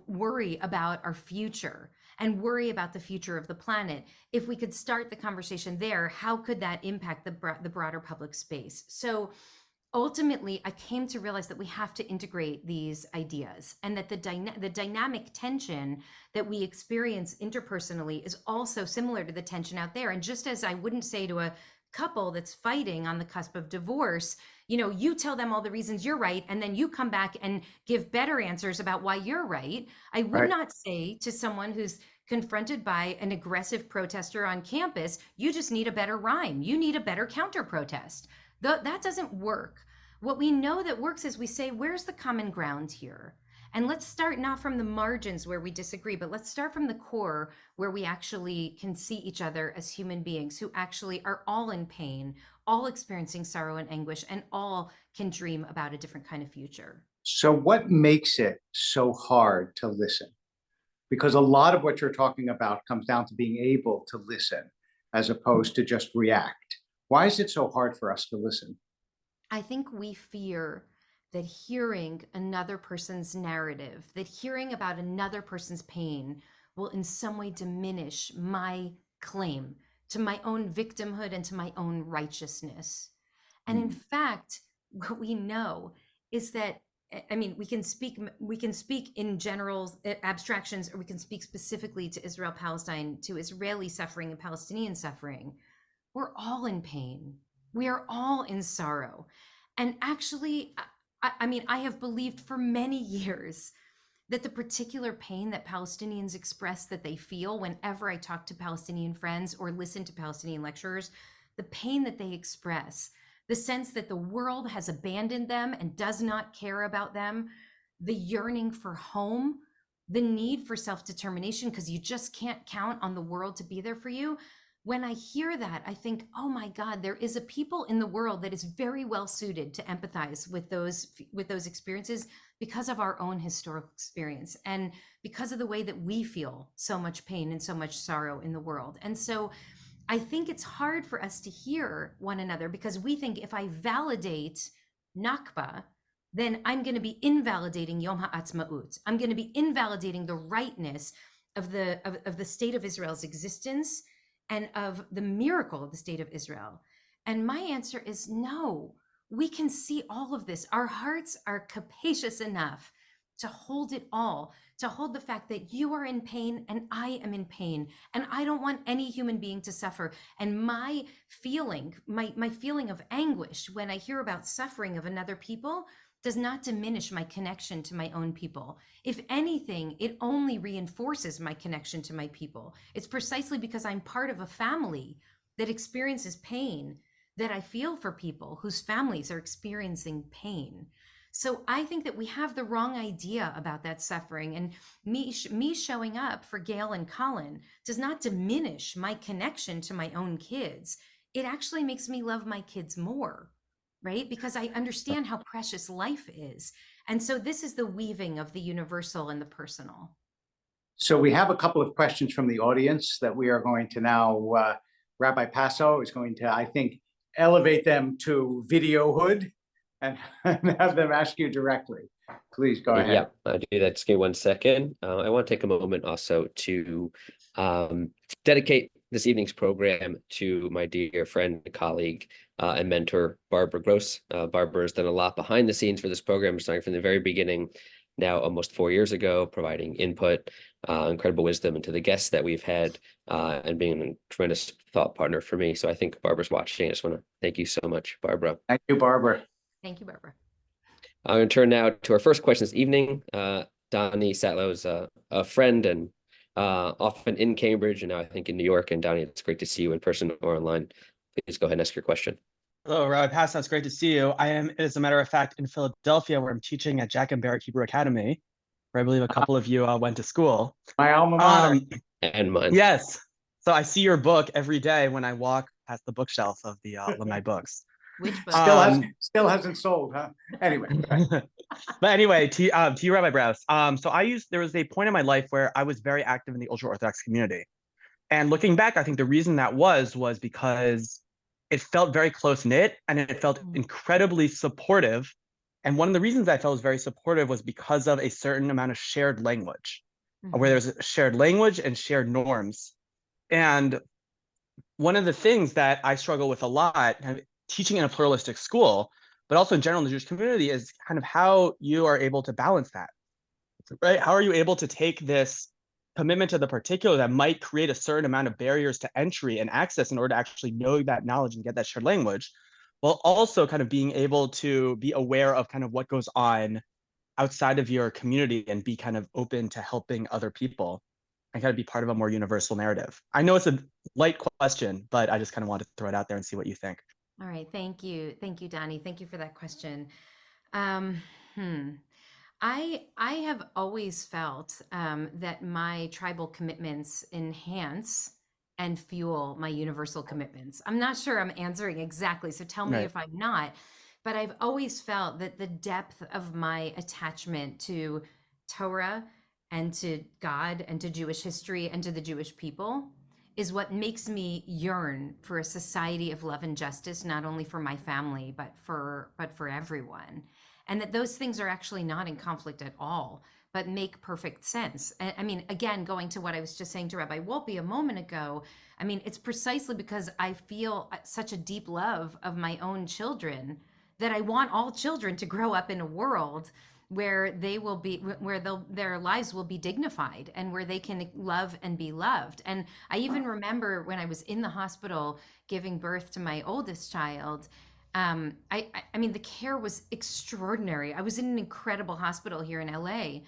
worry about our future and worry about the future of the planet. If we could start the conversation there, how could that impact the broader public space? So ultimately, I came to realize that we have to integrate these ideas, and that the dynamic tension that we experience interpersonally is also similar to the tension out there. And just as I wouldn't say to a couple that's fighting on the cusp of divorce, you tell them all the reasons you're right, and then you come back and give better answers about why you're right. I would not say to someone who's confronted by an aggressive protester on campus, you just need a better rhyme. You need a better counter protest. That doesn't work. What we know that works is we say, where's the common ground here? And let's start not from the margins where we disagree, but let's start from the core where we actually can see each other as human beings who actually are all in pain, all experiencing sorrow and anguish, and all can dream about a different kind of future. So what makes it so hard to listen? Because a lot of what you're talking about comes down to being able to listen as opposed to just react. Why is it so hard for us to listen? I think we fear that hearing another person's narrative, that hearing about another person's pain will in some way diminish my claim to my own victimhood and to my own righteousness. And in fact, what we know is that, we can speak in general abstractions, or we can speak specifically to Israel, Palestine, to Israeli suffering and Palestinian suffering. We're all in pain. We are all in sorrow. And actually, I have believed for many years that the particular pain that Palestinians express that they feel whenever I talk to Palestinian friends or listen to Palestinian lecturers, the pain that they express, the sense that the world has abandoned them and does not care about them, the yearning for home, the need for self-determination because you just can't count on the world to be there for you. when I hear that, I think, oh my God, there is a people in the world that is very well suited to empathize with those experiences because of our own historical experience and because of the way that we feel so much pain and so much sorrow in the world. And so I think it's hard for us to hear one another because we think if I validate Nakba, then I'm going to be invalidating Yom HaAtzmaut. I'm going to be invalidating the rightness of the state of Israel's existence and of the miracle of the state of Israel. And my answer is no. We can see all of this. Our hearts are capacious enough to hold it all, to hold the fact that you are in pain and I am in pain, and I don't want any human being to suffer. And my feeling, my feeling of anguish when I hear about suffering of another people does not diminish my connection to my own people. If anything, it only reinforces my connection to my people. It's precisely because I'm part of a family that experiences pain that I feel for people whose families are experiencing pain. So I think that we have the wrong idea about that suffering. And me showing up for Gail and Colin does not diminish my connection to my own kids. It actually makes me love my kids more, right? Because I understand how precious life is. And so this is the weaving of the universal and the personal. So we have a couple of questions from the audience that we are going to now, Rabbi Passo is going to, I think, elevate them to videohood and have them ask you directly. Please go ahead. Yeah, I'll do that. Just give me 1 second. I want to take a moment also to dedicate this evening's program to my dear friend, colleague, and mentor, Barbara Brous. Barbara has done a lot behind the scenes for this program, starting from the very beginning, now almost 4 years ago, providing input, incredible wisdom into the guests that we've had, and being a tremendous thought partner for me. So I think Barbara's watching. I just want to thank you so much, Barbara. Thank you, Barbara. Thank you, Barbara. I'm going to turn now to our first question this evening. Donnie Satlow is a friend and often in Cambridge and now I think in New York. And Donnie, it's great to see you in person or online. Please go ahead and ask your question. Hello, Rabbi Passo. It's great to see you. I am, as a matter of fact, in Philadelphia, where I'm teaching at Jack and Barrett Hebrew Academy, where I believe a couple of you went to school. My alma mater. And mine. Yes. So I see your book every day when I walk past the bookshelf of my books. Which book? Still hasn't sold, huh? Anyway. But anyway, to you, Rabbi Brous. There was a point in my life where I was very active in the ultra-Orthodox community. And looking back, I think the reason that was because it felt very close-knit and it felt incredibly supportive. And one of the reasons I felt was very supportive was because of a certain amount of shared language, where there's shared language and shared norms. And one of the things that I struggle with a lot, teaching in a pluralistic school, but also in general in the Jewish community, is kind of how you are able to balance that, right? How are you able to take this commitment to the particular that might create a certain amount of barriers to entry and access in order to actually know that knowledge and get that shared language, while also kind of being able to be aware of kind of what goes on outside of your community and be kind of open to helping other people and kind of be part of a more universal narrative? I know it's a light question, but I just kind of wanted to throw it out there and see what you think. All right. Thank you. Thank you, Donnie. Thank you for that question. I have always felt that my tribal commitments enhance and fuel my universal commitments. I'm not sure I'm answering exactly, so tell me if I'm not, but I've always felt that the depth of my attachment to Torah and to God and to Jewish history and to the Jewish people is what makes me yearn for a society of love and justice, not only for my family, but for everyone. And that those things are actually not in conflict at all, but make perfect sense. I mean, again, going to what I was just saying to Rabbi Wolpe a moment ago, I mean, it's precisely because I feel such a deep love of my own children that I want all children to grow up in a world where their lives will be dignified and where they can love and be loved. And I even remember when I was in the hospital giving birth to my oldest child, I mean, the care was extraordinary. I was in an incredible hospital here in LA.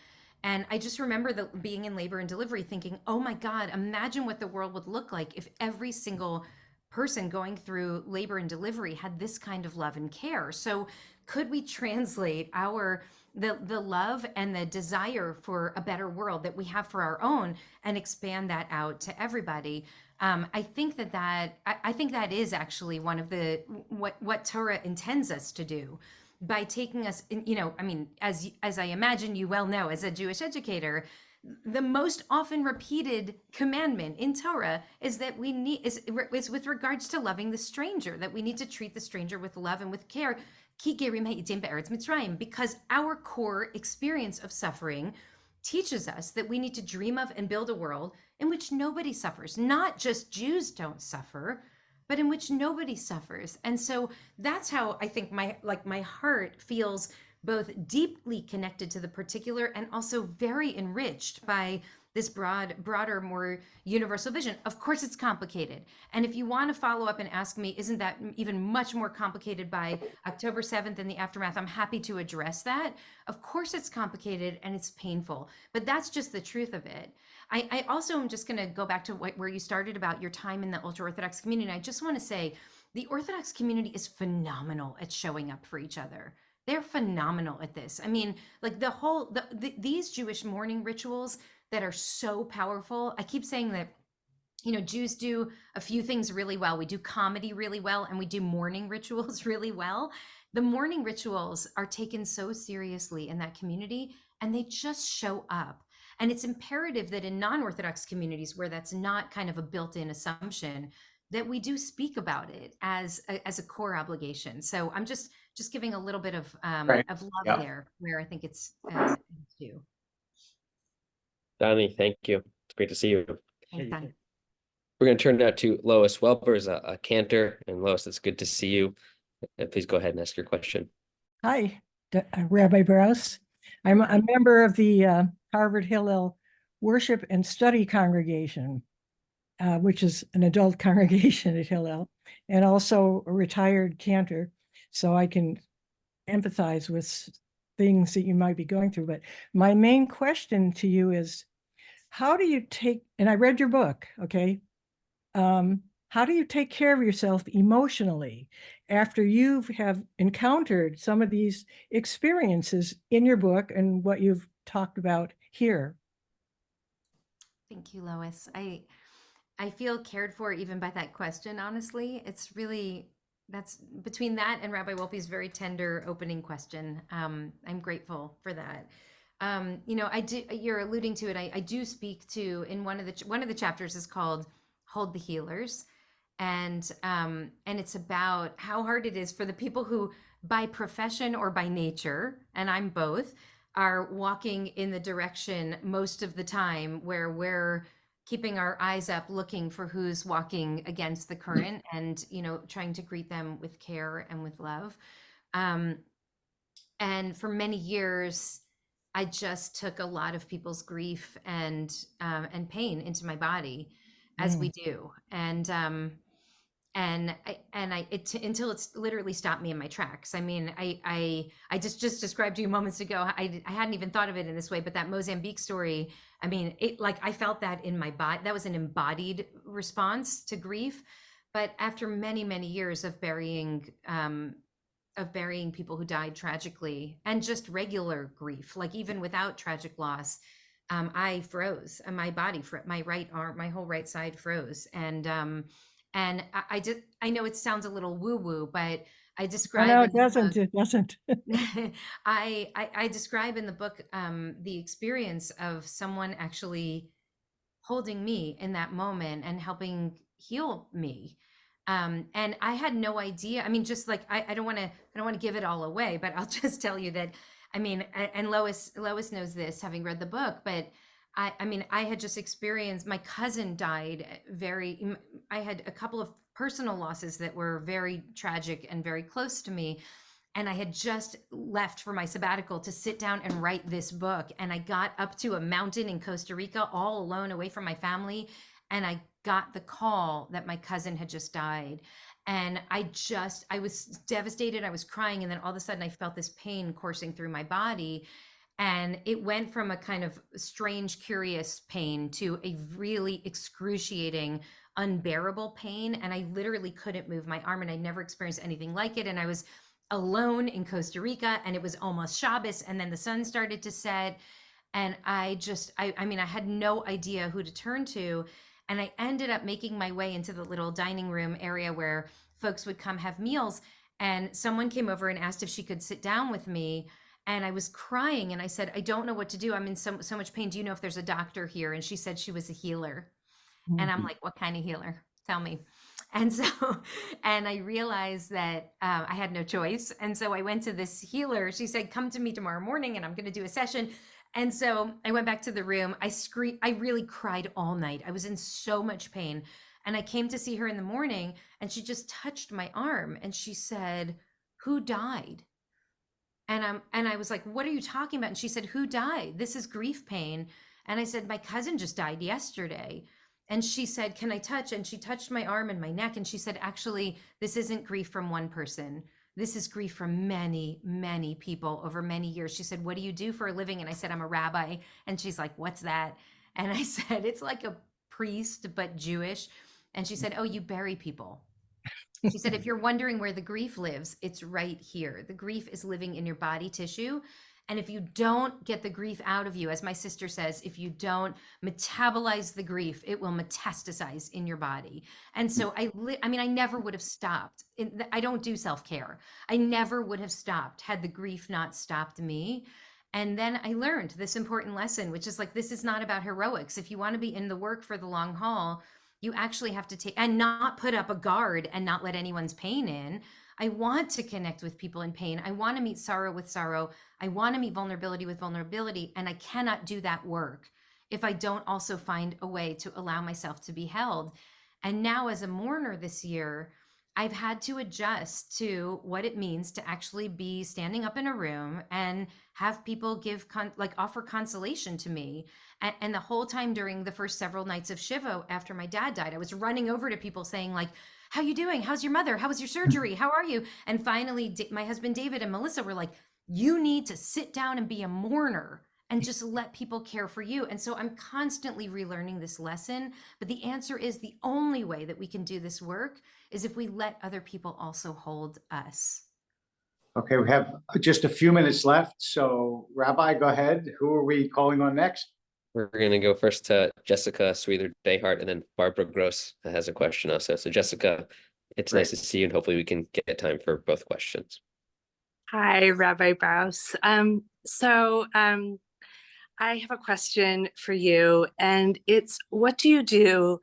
And I just remember being in labor and delivery thinking, oh my God, imagine what the world would look like if every single person going through labor and delivery had this kind of love and care. So could we translate the love and the desire for a better world that we have for our own and expand that out to everybody? I think that is actually one of the what Torah intends us to do by taking us in, I mean, as I imagine you well know, as a Jewish educator, the most often repeated commandment in Torah is that is with regards to loving the stranger, that we need to treat the stranger with love and with care, because our core experience of suffering teaches us that we need to dream of and build a world in which nobody suffers. Not just Jews don't suffer, but in which nobody suffers. And so that's how I think my heart feels both deeply connected to the particular and also very enriched by this broader, more universal vision. Of course, it's complicated. And if you want to follow up and ask me, isn't that even much more complicated by October 7th and the aftermath? I'm happy to address that. Of course, it's complicated and it's painful, but that's just the truth of it. I also am just going to go back to where you started about your time in the ultra-Orthodox community. I just want to say the Orthodox community is phenomenal at showing up for each other. They're phenomenal at this. I mean, like these Jewish mourning rituals that are so powerful. I keep saying that, Jews do a few things really well. We do comedy really well, and we do mourning rituals really well. The mourning rituals are taken so seriously in that community, and they just show up. And it's imperative that in non-Orthodox communities where that's not kind of a built-in assumption, that we do speak about it as a core obligation. So I'm just giving a little bit of Right. love Yeah. there, where I think it's due. Donnie, thank you. It's great to see you. Thanks, Don. We're going to turn now to Lois Welper, is a cantor. And Lois, it's good to see you. Please go ahead and ask your question. Hi, Rabbi Brous. I'm a member of the Harvard Hillel Worship and Study Congregation, which is an adult congregation at Hillel, and also a retired cantor. So I can empathize with things that you might be going through. But my main question to you is, how do you take, and I read your book, okay? How do you take care of yourself emotionally after you have encountered some of these experiences in your book and what you've talked about here? Thank you, Lois. I feel cared for even by that question, honestly. It's really, that's between that and Rabbi Wolpe's very tender opening question. I'm grateful for that. You're alluding to it. I do speak to, in one of the chapters is called Hold the Healers. And it's about how hard it is for the people who by profession or by nature, and I'm both, are walking in the direction most of the time where we're keeping our eyes up, looking for who's walking against the current and, trying to greet them with care and with love. And for many years, I just took a lot of people's grief and pain into my body, as we do. Until it's literally stopped me in my tracks. I mean, I just described to you moments ago, I hadn't even thought of it in this way, but that Mozambique story, I mean, I felt that in my body. That was an embodied response to grief. But after many, many years of burying people who died tragically, and just regular grief, like even without tragic loss, I froze, and my body, my right arm, my whole right side froze. And I know it sounds a little woo-woo, but I describe. No, it doesn't. It doesn't. I describe in the book the experience of someone actually holding me in that moment and helping heal me. And I had no idea. I mean, just like I don't want to give it all away, but I'll just tell you that. I mean, and Lois knows this, having read the book, but I mean, I had just experienced, my cousin died I had a couple of personal losses that were very tragic and very close to me. And I had just left for my sabbatical to sit down and write this book. And I got up to a mountain in Costa Rica all alone, away from my family. And I got the call that my cousin had just died. And I was devastated. I was crying. And then all of a sudden I felt this pain coursing through my body. And it went from a kind of strange, curious pain to a really excruciating, unbearable pain. And I literally couldn't move my arm, and I never experienced anything like it. And I was alone in Costa Rica, and it was almost Shabbos, and then the sun started to set. And I mean, I had no idea who to turn to. And I ended up making my way into the little dining room area where folks would come have meals. And someone came over and asked if she could sit down with me. And I was crying, and I said, I don't know what to do. I'm in so much pain. Do you know if there's a doctor here? And she said she was a healer. And I'm like, what kind of healer? Tell me. And so, and I realized that I had no choice. And so I went to this healer. She said, come to me tomorrow morning and I'm going to do a session. And so I went back to the room. I really cried all night. I was in so much pain. And I came to see her in the morning, and she just touched my arm and she said, who died? And I was like, what are you talking about? And she said, who died? This is grief pain. And I said, my cousin just died yesterday. And she said, can I touch? And she touched my arm and my neck. And she said, actually, this isn't grief from one person. This is grief from many, many people over many years. She said, what do you do for a living? And I said, I'm a rabbi. And she's like, what's that? And I said, it's like a priest, but Jewish. And she said, oh, you bury people. She said, if you're wondering where the grief lives, it's right here. The grief is living in your body tissue. And if you don't get the grief out of you, as my sister says, if you don't metabolize the grief, it will metastasize in your body. And so I mean, I never would have stopped. I don't do self-care. I never would have stopped had the grief not stopped me. And then I learned this important lesson, which is like, this is not about heroics. If you want to be in the work for the long haul, you actually have to take and not put up a guard and not let anyone's pain in. I want to connect with people in pain. I want to meet sorrow with sorrow. I want to meet vulnerability with vulnerability. And I cannot do that work if I don't also find a way to allow myself to be held. And now as a mourner this year, I've had to adjust to what it means to actually be standing up in a room and have people give offer consolation to me. And the whole time during the first several nights of Shiva after my dad died, I was running over to people saying like, how you doing? How's your mother? How was your surgery? How are you? And finally, my husband, David, and Melissa were like, you need to sit down and be a mourner and just let people care for you. And so I'm constantly relearning this lesson. But the answer is the only way that we can do this work is if we let other people also hold us. Okay, we have just a few minutes left. So Rabbi, go ahead. Who are we calling on next? We're going to go first to Jessica Sweether-Dayhart, and then Barbara Gross has a question also. So Jessica, it's nice to see you, and hopefully we can get time for both questions. Hi, Rabbi Brous. I have a question for you, and it's, what do you do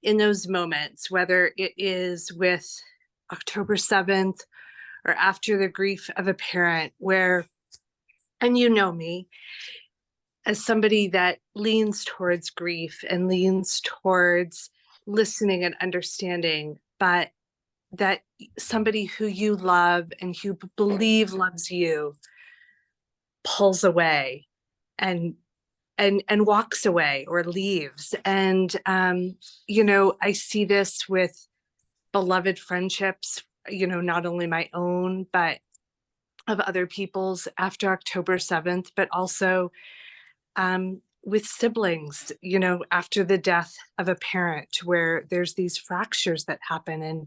in those moments, whether it is with October 7th or after the grief of a parent, where, and you know me, as somebody that leans towards grief and leans towards listening and understanding, but that somebody who you love and who believe loves you pulls away and walks away or leaves. And I see this with beloved friendships, not only my own, but of other people's after October 7th, but also with siblings, after the death of a parent, where there's these fractures that happen, and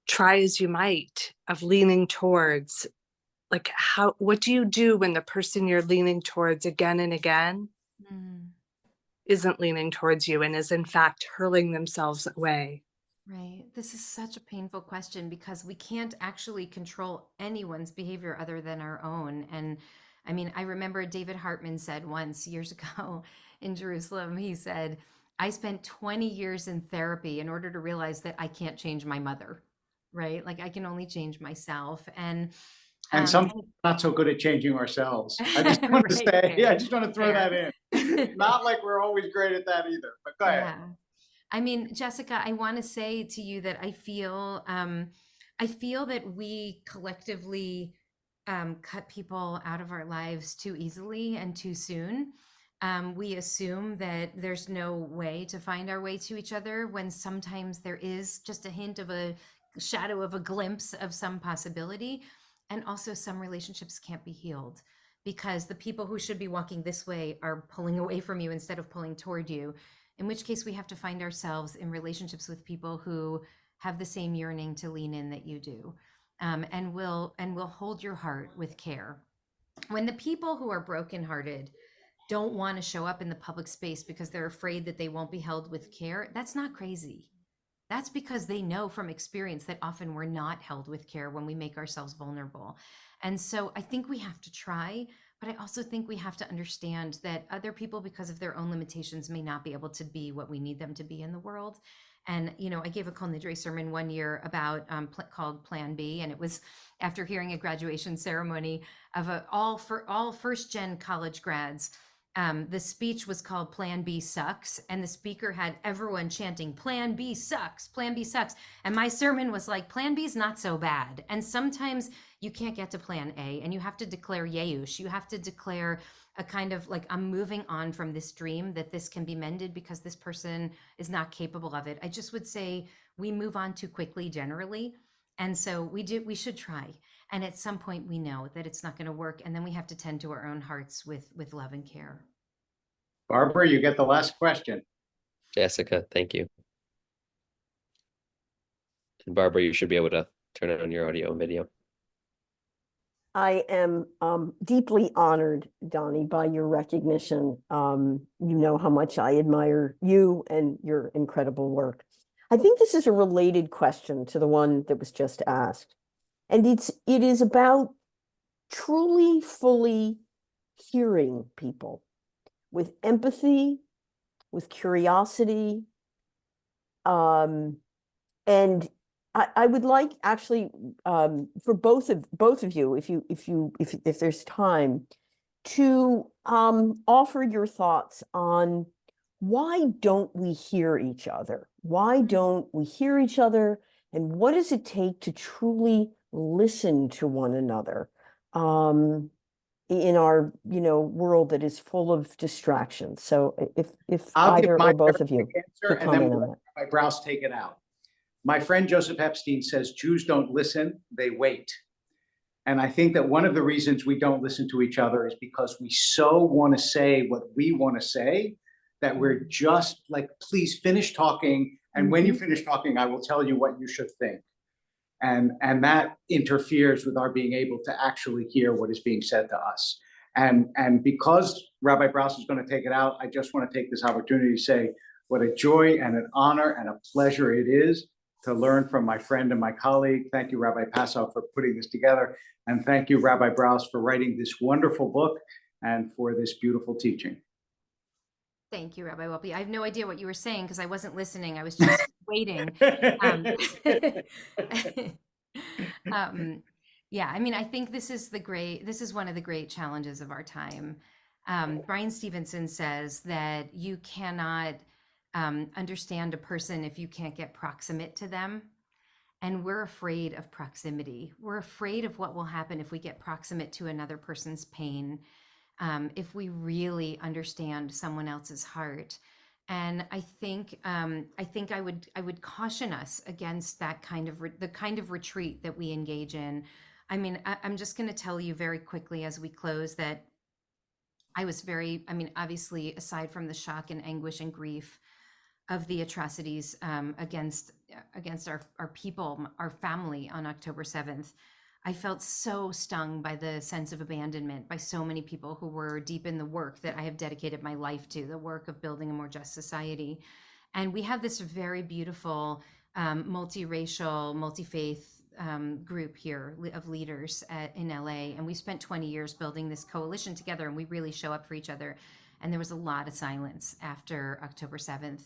try as you might of leaning towards, like, what do you do when the person you're leaning towards again and again isn't leaning towards you and is in fact hurling themselves away? Right. This is such a painful question because we can't actually control anyone's behavior other than our own. And I mean, I remember David Hartman said once years ago in Jerusalem, he said, I spent 20 years in therapy in order to realize that I can't change my mother, right? Like I can only change myself. And sometimes not so good at changing ourselves. I just want to say, I just want to throw that in. Not like we're always great at that either, but go ahead. Yeah. I mean, Jessica, I want to say to you that I feel that we collectively cut people out of our lives too easily and too soon. We assume that there's no way to find our way to each other when sometimes there is just a hint of a shadow of a glimpse of some possibility. And also some relationships can't be healed because the people who should be walking this way are pulling away from you instead of pulling toward you. in which case we have to find ourselves in relationships with people who have the same yearning to lean in that you do, and will hold your heart with care. When the people who are brokenhearted don't want to show up in the public space because they're afraid that they won't be held with care, that's not crazy. That's because they know from experience that often we're not held with care when we make ourselves vulnerable. And so I think we have to try, but I also think we have to understand that other people, because of their own limitations, may not be able to be what we need them to be in the world. And, you know, I gave a Kol Nidre sermon one year about called Plan B. And it was after hearing a graduation ceremony of all first gen college grads. The speech was called Plan B Sucks, and the speaker had everyone chanting, Plan B sucks, Plan B sucks. And my sermon was like, Plan B is not so bad. And sometimes you can't get to Plan A, and you have to declare Yeush. You have to declare a kind of like, I'm moving on from this dream that this can be mended because this person is not capable of it. I just would say we move on too quickly generally. And so we should try. And at some point we know that it's not going to work. And then we have to tend to our own hearts with love and care. Barbara, you get the last question. Jessica, thank you. And Barbara, you should be able to turn on your audio and video. I am deeply honored, Donnie, by your recognition. You know how much I admire you and your incredible work. I think this is a related question to the one that was just asked. And it is about truly, fully hearing people with empathy, with curiosity. And I would like actually for both of you, if there's time, to offer your thoughts on why don't we hear each other? Why don't we hear each other? And what does it take to truly listen to one another in our world that is full of distractions? So if I'll give either my or both of you answer, could and then comment on we'll that. let Rabbi Brous take it out. My friend Joseph Epstein says Jews don't listen, they wait. And I think that one of the reasons we don't listen to each other is because we so want to say what we want to say that we're just like, please finish talking. And when you finish talking, I will tell you what you should think. And that interferes with our being able to actually hear what is being said to us. And because Rabbi Brous is going to take it out, I just want to take this opportunity to say what a joy and an honor and a pleasure it is to learn from my friend and my colleague. Thank you, Rabbi Passow, for putting this together. And thank you, Rabbi Brous, for writing this wonderful book and for this beautiful teaching. Thank you, Rabbi Wolpe. I have no idea what you were saying because I wasn't listening. I was just waiting. Yeah, I mean, I think this is one of the great challenges of our time. Brian Stevenson says that you cannot understand a person if you can't get proximate to them. And we're afraid of proximity. We're afraid of what will happen if we get proximate to another person's pain. If we really understand someone else's heart. And I think I would caution us against that kind of the kind of retreat that we engage in. I mean, I'm just going to tell you very quickly as we close that I was obviously, aside from the shock and anguish and grief of the atrocities against our people, our family on October 7th, I felt so stung by the sense of abandonment by so many people who were deep in the work that I have dedicated my life to, the work of building a more just society. And we have this very beautiful multiracial, multi-faith group here of leaders in LA. And we spent 20 years building this coalition together, and we really show up for each other. And there was a lot of silence after October 7th.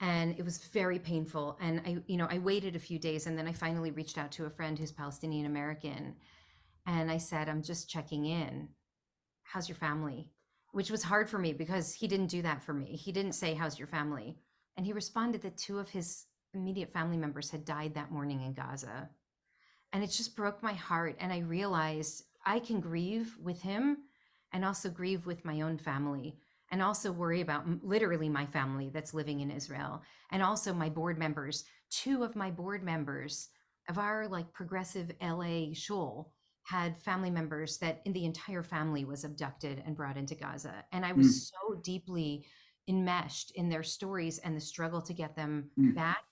And it was very painful. And I waited a few days, and then I finally reached out to a friend who's Palestinian American. And I said, I'm just checking in. How's your family? Which was hard for me because he didn't do that for me. He didn't say, how's your family? And he responded that 2 of his immediate family members had died that morning in Gaza. And it just broke my heart. And I realized I can grieve with him and also grieve with my own family, and also worry about literally my family that's living in Israel, and also my board members. 2 of my board members of our progressive LA shul had family members that in the entire family was abducted and brought into Gaza. And I was so deeply enmeshed in their stories and the struggle to get them back.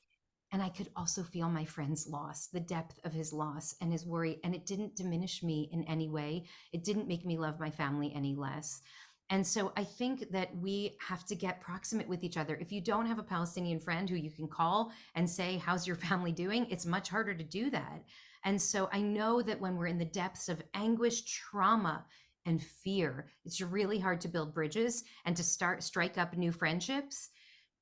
And I could also feel my friend's loss, the depth of his loss and his worry. And it didn't diminish me in any way. It didn't make me love my family any less. And so I think that we have to get proximate with each other. If you don't have a Palestinian friend who you can call and say, how's your family doing? It's much harder to do that. And so I know that when we're in the depths of anguish, trauma, and fear, it's really hard to build bridges and to strike up new friendships.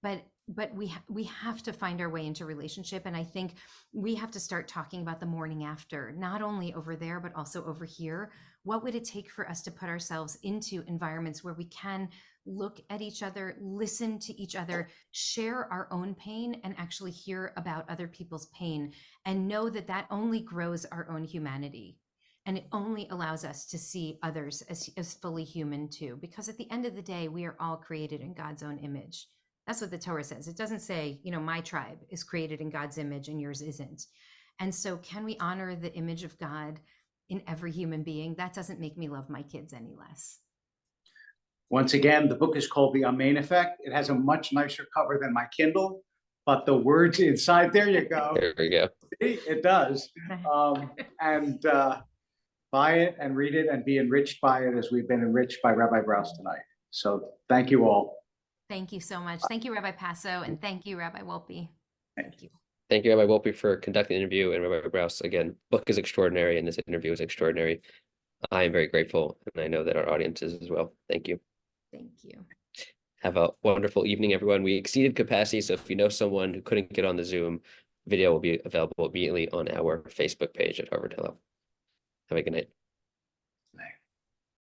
But we have to find our way into relationship. And I think we have to start talking about the morning after, not only over there, but also over here. What would it take for us to put ourselves into environments where we can look at each other, listen to each other, share our own pain, and actually hear about other people's pain, and know that that only grows our own humanity. And it only allows us to see others as fully human too, because at the end of the day, we are all created in God's own image. That's what the Torah says. It doesn't say, my tribe is created in God's image and yours isn't. And so can we honor the image of God in every human being? That doesn't make me love my kids any less. Once again, the book is called The Amen Effect. It has a much nicer cover than my Kindle, but the words inside, there you go. There we go. See, it does. And buy it and read it and be enriched by it as we've been enriched by Rabbi Brous tonight. So thank you all. Thank you so much. Thank you, Rabbi Passo, and thank you, Rabbi Wolpe. Thank you. Thank you, Rabbi Wolpe, for conducting the interview, and Rabbi Brous, again, book is extraordinary, and this interview is extraordinary. I am very grateful, and I know that our audience is as well. Thank you. Thank you. Have a wonderful evening, everyone. We exceeded capacity, so if you know someone who couldn't get on the Zoom, video will be available immediately on our Facebook page at Harvard Hillel. Have a good night.